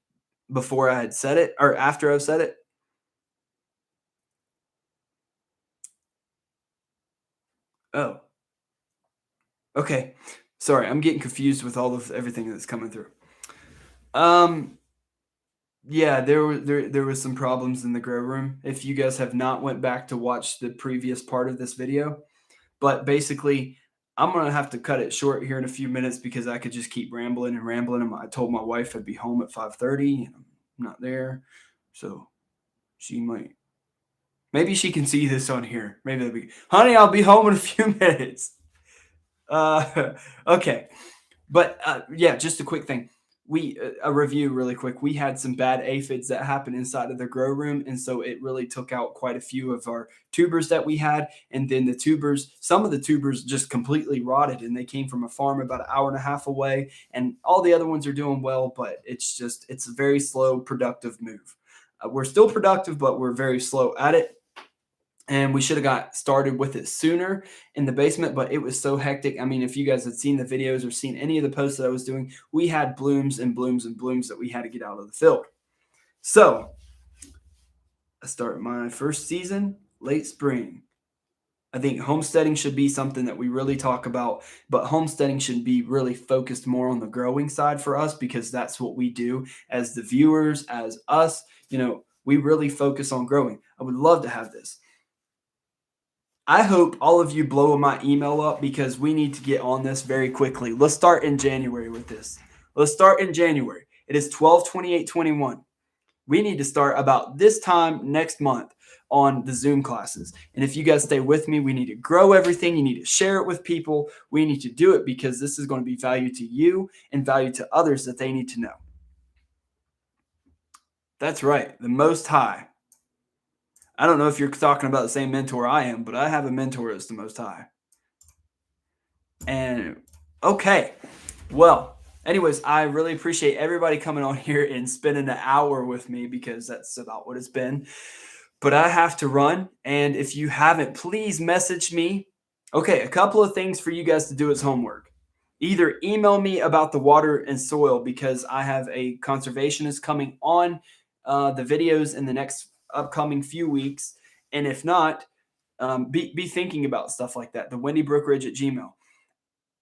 before I had said it or after I've said it. Oh, okay. Sorry, I'm getting confused with all of everything that's coming through. Um, yeah, there was some problems in the grow room. If you guys have not went back to watch the previous part of this video, but basically, I'm gonna have to cut it short here in a few minutes because I could just keep rambling and rambling. I told my wife I'd be home at 5:30, and I'm not there, so she might. Maybe she can see this on here. Maybe that'll be, honey, I'll be home in a few minutes. Okay. But yeah, just a quick thing. A review really quick. We had some bad aphids that happened inside of the grow room, and so it really took out quite a few of our tubers that we had. And then some of the tubers just completely rotted, and they came from a farm about an hour and a half away. And all the other ones are doing well, but it's a very slow, productive move. We're still productive, but we're very slow at it, and we should have got started with it sooner in the basement, but it was so hectic. I mean, if you guys had seen the videos or seen any of the posts that I was doing, we had blooms and blooms and blooms that we had to get out of the field. So I start my first season late spring. I think homesteading should be something that we really talk about, but homesteading should be really focused more on the growing side for us because that's what we do as the viewers, as us. We really focus on growing. I would love to have this. I hope all of you blow my email up because we need to get on this very quickly. Let's start in January with this. Let's start in January. It is 12/28/21. We need to start about this time next month on the Zoom classes. And if you guys stay with me, we need to grow everything. You need to share it with people. We need to do it because this is going to be value to you and value to others that they need to know. That's right. The Most High. I don't know if you're talking about the same mentor I am, but I have a mentor that's the Most High. And okay, well, anyways, I really appreciate everybody coming on here and spending an hour with me because that's about what it's been. But I have to run. And if you haven't, please message me. Okay, a couple of things for you guys to do as homework. Either email me about the water and soil because I have a conservationist coming on the videos in the next upcoming few weeks. And if not, be thinking about stuff like that. The Wendy Brook Ridge at Gmail.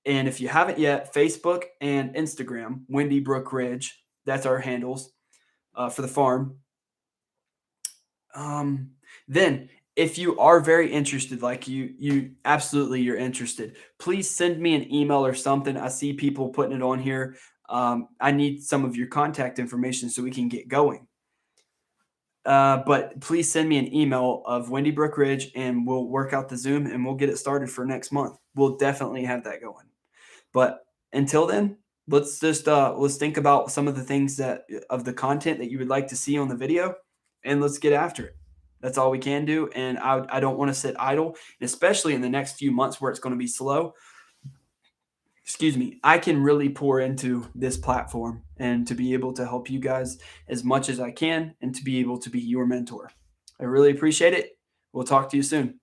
And if you haven't yet, Facebook and Instagram, Wendy Brook Ridge. That's our handles for the farm. Then, if you are very interested, like you're interested, please send me an email or something. I see people putting it on here. I need some of your contact information so we can get going. But please send me an email of Wendy Brook Ridge, and we'll work out the Zoom and we'll get it started for next month. We'll definitely have that going. But until then, let's think about some of the things of the content that you would like to see on the video, and let's get after it. That's all we can do. And I don't want to sit idle, especially in the next few months where it's going to be slow. Excuse me. I can really pour into this platform and to be able to help you guys as much as I can and to be able to be your mentor. I really appreciate it. We'll talk to you soon.